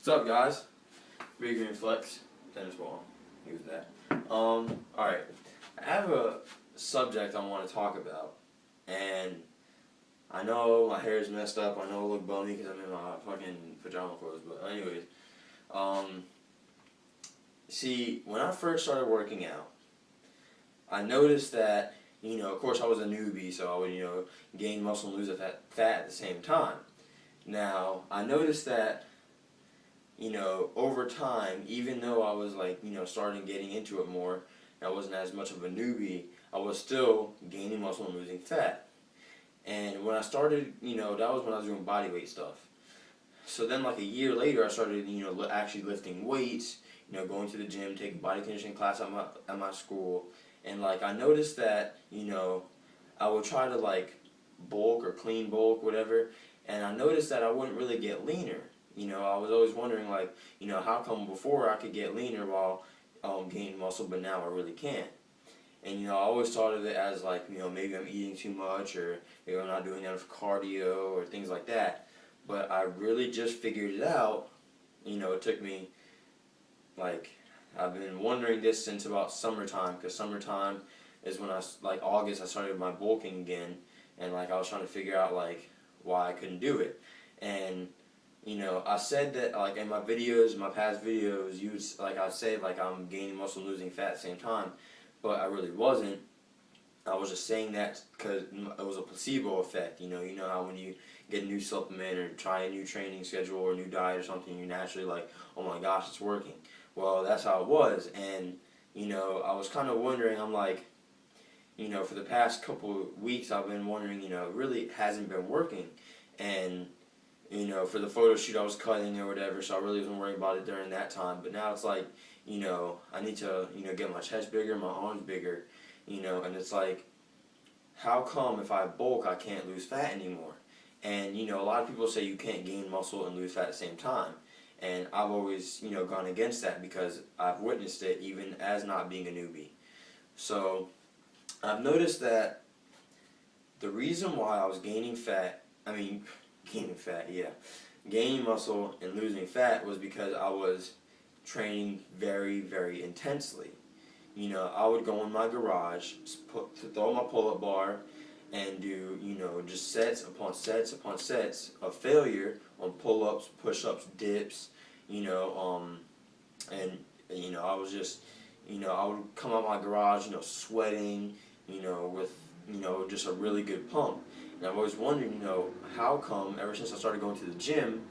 What's up, guys? Big Green Flex, tennis ball. Use that. Alright. I have a subject I want to talk about, and I know my hair is messed up. I know I look bummy because I'm in my fucking pajama clothes. But anyways, see, when I first started working out, I noticed that, of course I was a newbie, so I would, gain muscle and lose fat at the same time. Now, I noticed that, over time, even though I was starting getting into it more, and I wasn't as much of a newbie, I was still gaining muscle and losing fat. And when I started, that was when I was doing body weight stuff. So then like a year later, I started, actually lifting weights, going to the gym, taking body conditioning class at my school. And I noticed that, I would try to bulk or clean bulk, whatever. And I noticed that I wouldn't really get leaner. I was always wondering how come before I could get leaner while gaining muscle, but now I really can't. And I always thought of it as maybe I'm eating too much, or maybe I'm not doing enough cardio or things like that. But I really just figured it out. It took me I've been wondering this since about summertime, because summertime is when August I started my bulking again, and I was trying to figure out why I couldn't do it. And I said that in my videos, my past videos, I said I'm gaining muscle and losing fat at the same time, but I really wasn't. I was just saying that because it was a placebo effect. You know how when you get a new supplement or try a new training schedule or a new diet or something, you're naturally oh my gosh, it's working. Well, that's how it was. And I was kind of wondering, for the past couple of weeks I've been wondering, it really hasn't been working. And for the photo shoot I was cutting or whatever, so I really wasn't worrying about it during that time. But now it's I need to, get my chest bigger, my arms bigger, and it's how come if I bulk I can't lose fat anymore? And, a lot of people say you can't gain muscle and lose fat at the same time. And I've always, gone against that because I've witnessed it even as not being a newbie. So I've noticed that the reason why I was gaining muscle and losing fat was because I was training very, very intensely. I would go in my garage, throw my pull-up bar, and do, just sets upon sets upon sets of failure on pull-ups, push-ups, dips, and, I was just, I would come out my garage, sweating, with, just a really good pump. And I've always wondered, how come ever since I started going to the gym,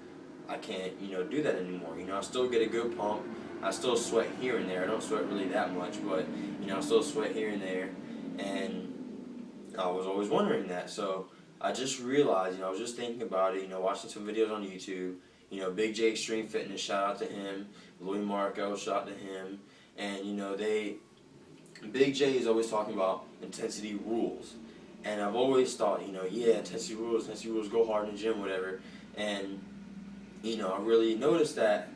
I can't, do that anymore. I still get a good pump. I still sweat here and there. I don't sweat really that much, but, I still sweat here and there. And I was always wondering that. So I just realized, I was just thinking about it, watching some videos on YouTube. Big J Extreme Fitness, shout out to him. Louis Marco, shout out to him. And, Big J is always talking about intensity rules. And I've always thought, intensity rules, go hard in the gym, whatever. And, I really noticed that,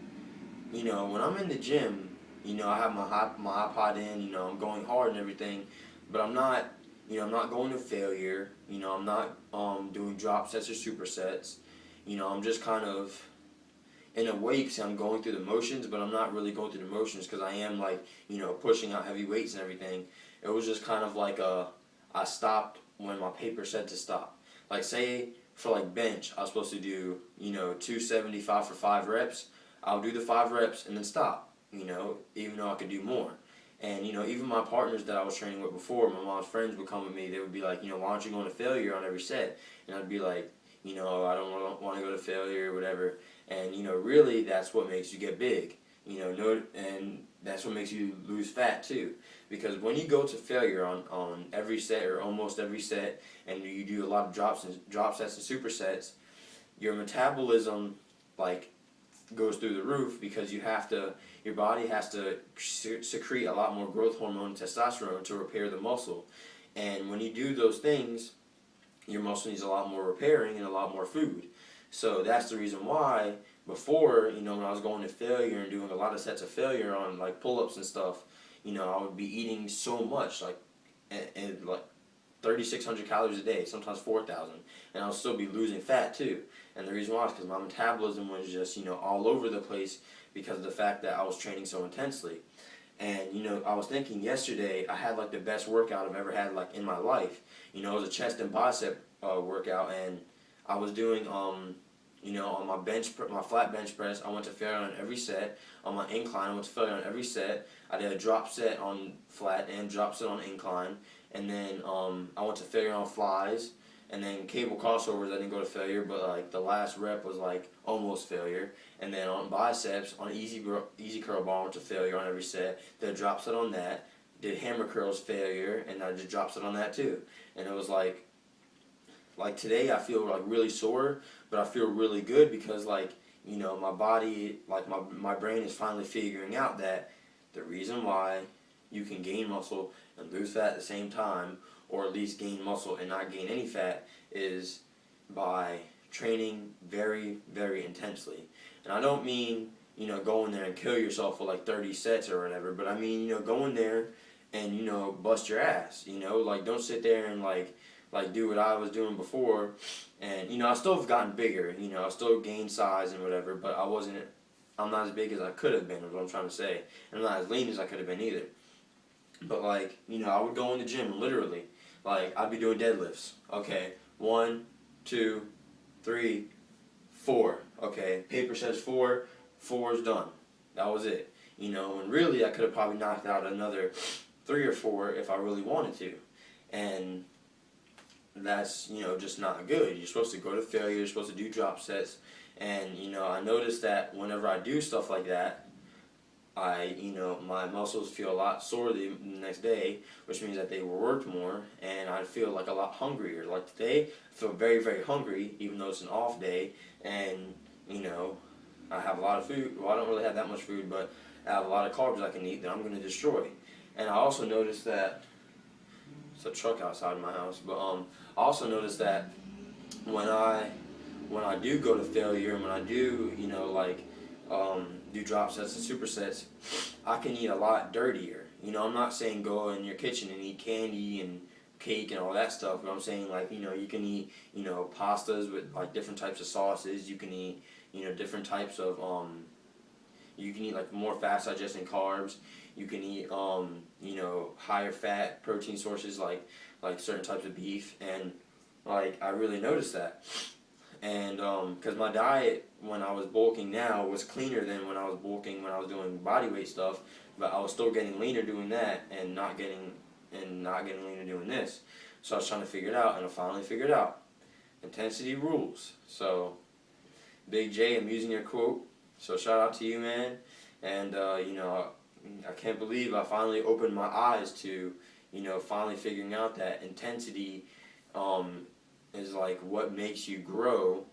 when I'm in the gym, I have my iPod in, I'm going hard and everything, but I'm not, I'm not going to failure, I'm not doing drop sets or supersets, I'm just kind of, in a way, because I'm going through the motions, but I'm not really going through the motions because I am, pushing out heavy weights and everything. It was just kind of I stopped when my paper said to stop. Say, for bench, I was supposed to do, 275 for 5 reps. I'll do the 5 reps and then stop, even though I could do more. And, even my partners that I was training with before, my mom's friends would come with me, they would be like, why aren't you going to failure on every set? And I'd be like, I don't want to go to failure or whatever. And, really that's what makes you get big, and that's what makes you lose fat too. Because when you go to failure on every set or almost every set, and you do a lot of drop sets and supersets, your metabolism goes through the roof because your body has to secrete a lot more growth hormone and testosterone to repair the muscle. And when you do those things, your muscle needs a lot more repairing and a lot more food. So that's the reason why before, when I was going to failure and doing a lot of sets of failure on pull-ups and stuff, I would be eating so much, and 3,600 calories a day, sometimes 4,000, and I'll still be losing fat too. And the reason why is because my metabolism was just, all over the place because of the fact that I was training so intensely. And, I was thinking yesterday I had like the best workout I've ever had like in my life. It was a chest and bicep workout, and I was doing, on my flat bench press, I went to failure on every set. On my incline, I went to failure on every set. I did a drop set on flat and drop set on incline. And then I went to failure on flies. And then cable crossovers, I didn't go to failure, but like the last rep was like almost failure. And then on biceps, on easy curl bar, I went to failure on every set. Did a drop set on that. Did hammer curls failure, and I did drop set on that too. And it was like today I feel like really sore, but I feel really good because my body, like my brain is finally figuring out that the reason why you can gain muscle and lose fat at the same time, or at least gain muscle and not gain any fat, is by training very, very intensely. And I don't mean, go in there and kill yourself for like 30 sets or whatever, but I mean, go in there and, bust your ass, like don't sit there and like do what I was doing before. And, I still have gotten bigger, I still gained size and whatever, but I'm not as big as I could have been, is what I'm trying to say. And I'm not as lean as I could have been either. But I would go in the gym, literally. I'd be doing deadlifts. Okay, 1, 2, 3, 4. Okay, paper says 4, 4 is done. That was it. And really I could have probably knocked out another 3 or 4 if I really wanted to. And that's, just not good. You're supposed to go to failure, you're supposed to do drop sets. And, I noticed that whenever I do stuff like that, my muscles feel a lot sore the next day, which means that they were worked more, and I feel like a lot hungrier. Like today, I feel very, very hungry, even though it's an off day, and, I have a lot of food. Well, I don't really have that much food, but I have a lot of carbs I can eat that I'm going to destroy. And I also noticed that, it's a truck outside of my house, but I also noticed that when I do go to failure, and when I do, do drop sets and supersets, I can eat a lot dirtier. I'm not saying go in your kitchen and eat candy and cake and all that stuff, but I'm saying you can eat, pastas with like different types of sauces. You can eat, different types of, you can eat like more fast digesting carbs. You can eat, higher fat protein sources like certain types of beef, and I really noticed that. And because my diet when I was bulking now was cleaner than when I was bulking when I was doing body weight stuff, but I was still getting leaner doing that and not getting leaner doing this. So I was trying to figure it out, and I finally figured it out. Intensity rules. So Big J, I'm using your quote. So shout out to you, man. And I can't believe I finally opened my eyes to finally figuring out that intensity is like what makes you grow,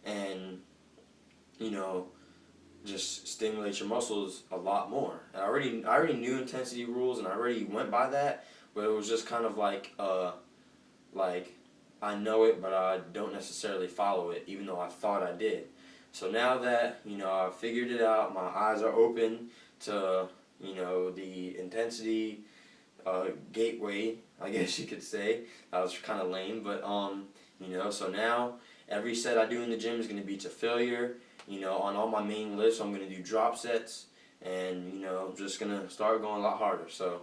and just stimulates your muscles a lot more. And I already knew intensity rules, and I already went by that, but it was just kind of like I know it, but I don't necessarily follow it, even though I thought I did. So now that I figured it out, my eyes are open to the intensity gateway, I guess you could say. That was kind of lame, but so now every set I do in the gym is going to be to failure. On all my main lifts, I'm going to do drop sets, and I'm just going to start going a lot harder. So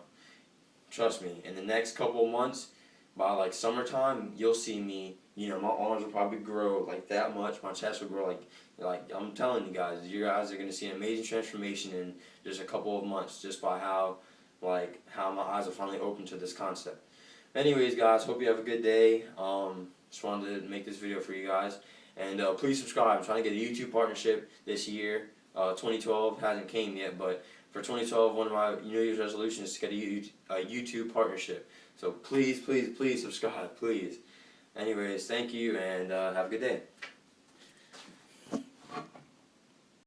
trust me, in the next couple of months, by like summertime, you'll see me, my arms will probably grow like that much, my chest will grow like I'm telling you guys are going to see an amazing transformation in just a couple of months, just by how my eyes are finally open to this concept. Anyways, guys, hope you have a good day. Just wanted to make this video for you guys. And please subscribe. I'm trying to get a YouTube partnership this year. 2012 hasn't came yet, but for 2012, one of my New Year's resolutions is to get a YouTube partnership. So please, please, please subscribe, please. Anyways, thank you, and have a good day.